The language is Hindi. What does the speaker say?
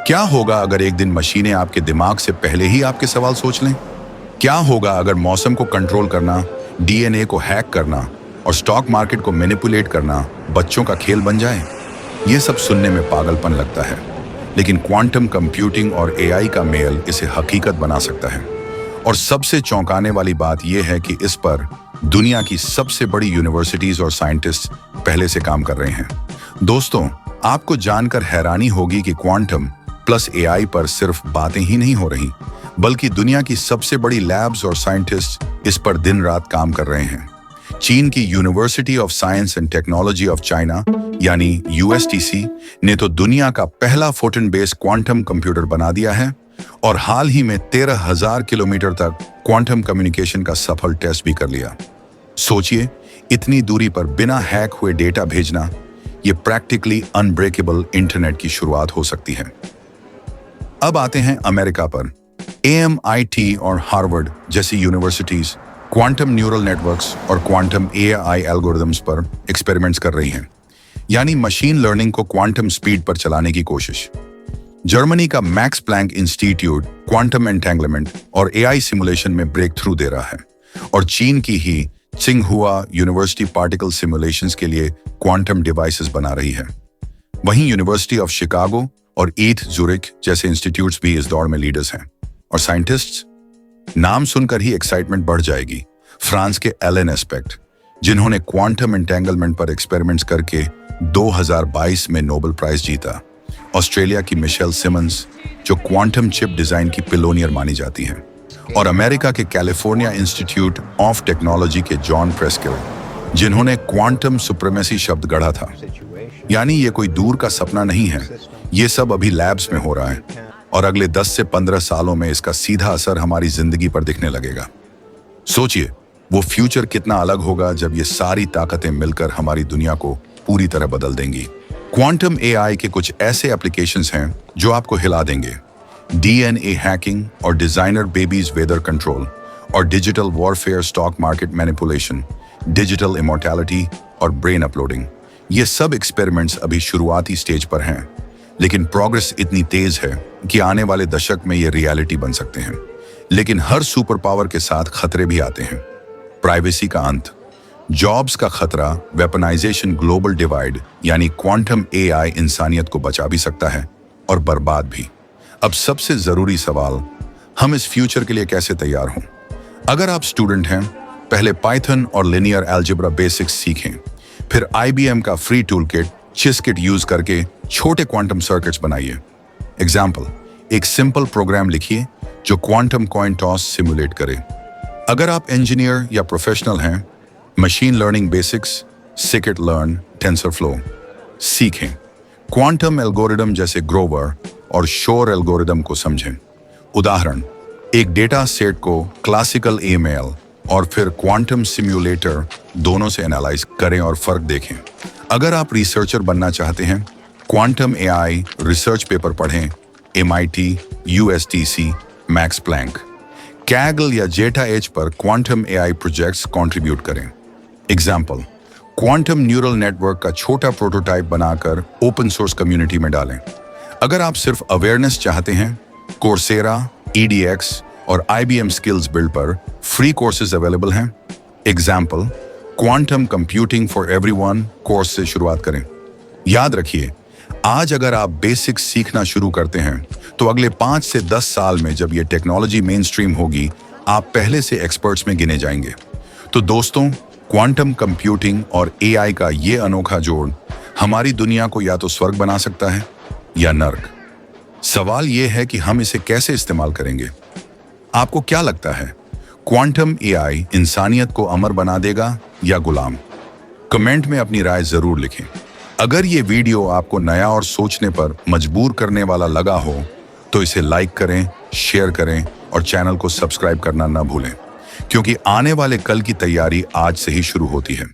क्या होगा अगर एक दिन मशीनें आपके दिमाग से पहले ही आपके सवाल सोच लें? क्या होगा अगर मौसम को कंट्रोल करना, डीएनए को हैक करना और स्टॉक मार्केट को मैनिपुलेट करना बच्चों का खेल बन जाए? ये सब सुनने में पागलपन लगता है, लेकिन क्वांटम कंप्यूटिंग और एआई का मेल इसे हकीकत बना सकता है। और सबसे चौंकाने वाली बात यह है कि इस पर दुनिया की सबसे बड़ी यूनिवर्सिटीज और साइंटिस्ट पहले से काम कर रहे हैं। दोस्तों, आपको जानकर हैरानी होगी कि क्वांटम प्लस एआई पर सिर्फ बातें ही नहीं हो रही, बल्कि दुनिया की सबसे बड़ी लैब्स और साइंटिस्ट इस पर दिन रात काम कर रहे हैं। चीन की university of science and technology of China यानी यूएसटीसी ने तो दुनिया का पहला फोटन बेस्ड क्वांटम कंप्यूटर बना दिया है और हाल ही में 13,000 किलोमीटर तक क्वांटम कम्युनिकेशन का सफल टेस्ट भी कर लिया। सोचिए, इतनी दूरी पर बिना हैक हुए डेटा भेजना, ये प्रैक्टिकली अनब्रेकेबल इंटरनेट की शुरुआत हो सकती है। अब आते हैं अमेरिका पर। एएमआईटी और हार्वर्ड जैसी यूनिवर्सिटीज क्वांटम न्यूरल नेटवर्क्स और क्वांटम एआई एल्गोरिदम्स पर एक्सपेरिमेंट्स कर रही हैं, यानी मशीन लर्निंग को क्वांटम स्पीड पर चलाने की कोशिश। जर्मनी का Max Planck Institute quantum entanglement और एआई सिमुलेशन में ब्रेक थ्रू दे रहा है, और चीन की ही त्सिंगहुआ यूनिवर्सिटी पार्टिकल सिमुलेशंस के लिए क्वांटम डिवाइसेस बना रही है। वहीं यूनिवर्सिटी ऑफ शिकागो और ईथ जूरिक जैसे इंस्टीट्यूट्स भी इस दौड़ में लीडर्स हैं। और साइंटिस्ट्स, नाम सुनकर ही एक्साइटमेंट बढ़ जाएगी। फ्रांस के एलन एस्पेक्ट, जिन्होंने क्वांटम एंटेंगलमेंट पर एक्सपेरिमेंट्स करके 2022 में नोबेल प्राइज जीता। ऑस्ट्रेलिया की मिशेल सिमंस, जो क्वांटम चिप डिजाइन की पिलोनियर मानी जाती हैं। और अमेरिका के कैलिफोर्निया इंस्टीट्यूट ऑफ टेक्नोलॉजी के जॉन प्रेस्किल, जिन्होंने क्वांटम सुप्रीमेसी शब्द गढ़ा था। यानी ये कोई दूर का सपना नहीं है, ये सब अभी लैब्स में हो रहा है और अगले 10 से 15 सालों में इसका सीधा असर हमारी जिंदगी पर दिखने लगेगा। सोचिए, वो फ्यूचर कितना अलग होगा जब ये सारी ताकतें मिलकर हमारी दुनिया को पूरी तरह बदल देंगी। क्वांटम एआई के कुछ ऐसे एप्लीकेशंस हैं जो आपको हिला देंगे। डीएनए हैकिंग और डिजाइनर बेबीज वेदर कंट्रोल और digital warfare, stock market manipulation, digital immortality और ब्रेन अपलोडिंग, ये सब एक्सपेरिमेंट्स अभी शुरुआती स्टेज पर हैं, लेकिन प्रोग्रेस इतनी तेज है कि आने वाले दशक में ये रियलिटी बन सकते हैं। लेकिन हर सुपर पावर के साथ खतरे भी आते हैं। प्राइवेसी का अंत, जॉब्स का खतरा, वेपनाइजेशन, ग्लोबल डिवाइड, यानी क्वांटम एआई इंसानियत को बचा भी सकता है और बर्बाद भी। अब सबसे जरूरी सवाल, हम इस फ्यूचर के लिए कैसे तैयार हों? अगर आप स्टूडेंट हैं, पहले पाइथन और लिनियर अलजेब्रा बेसिक्स सीखें, फिर आईबीएम का फ्री टूलकिट चिस्किट यूज करके छोटे क्वांटम सर्किट्स बनाइए। एग्जाम्पल, एक सिंपल प्रोग्राम लिखिए जो क्वांटम कॉइन टॉस सिमुलेट करे। अगर आप इंजीनियर या प्रोफेशनल हैं, machine learning basics, scikit learn, TensorFlow सीखें। क्वांटम एल्गोरिदम जैसे ग्रोवर और शोर एल्गोरिदम को समझें। उदाहरण, एक डेटा सेट को क्लासिकल ईमेल और फिर क्वांटम सिम्युलेटर दोनों से एनालाइज करें और फर्क देखें। अगर आप रिसर्चर बनना चाहते हैं, क्वांटम एआई रिसर्च पेपर पढ़ें। MIT, USTC, Max Planck, Kaggle या जेटा एज पर क्वांटम एआई प्रोजेक्ट्स कंट्रीब्यूट करें। एग्जाम्पल, क्वांटम न्यूरल नेटवर्क का छोटा प्रोटोटाइप बनाकर ओपन सोर्स कम्युनिटी में डालें। अगर आप सिर्फ अवेयरनेस चाहते हैं, कोर्सेरा, ईडीएक्स और आईबीएम स्किल्स बिल्ड पर फ्री कोर्सेज अवेलेबल हैं। Example, quantum computing for everyone course से शुरुआत करें। याद रखिए, आज अगर आप बेसिक्स सीखना शुरू करते हैं तो अगले 5 से 10 साल में जब ये टेक्नोलॉजी मेन स्ट्रीम होगी, आप पहले से एक्सपर्ट्स में गिने जाएंगे। तो दोस्तों, क्वांटम कंप्यूटिंग और एआई का ये अनोखा जोड़ हमारी दुनिया को या तो स्वर्ग बना सकता है या नर्क। सवाल ये है कि हम इसे कैसे इस्तेमाल करेंगे। आपको क्या लगता है, क्वांटम एआई इंसानियत को अमर बना देगा या गुलाम? कमेंट में अपनी राय जरूर लिखें। अगर ये वीडियो आपको नया और सोचने पर मजबूर करने वाला लगा हो तो इसे लाइक करें, शेयर करें और चैनल को सब्सक्राइब करना ना भूलें, क्योंकि आने वाले कल की तैयारी आज से ही शुरू होती है।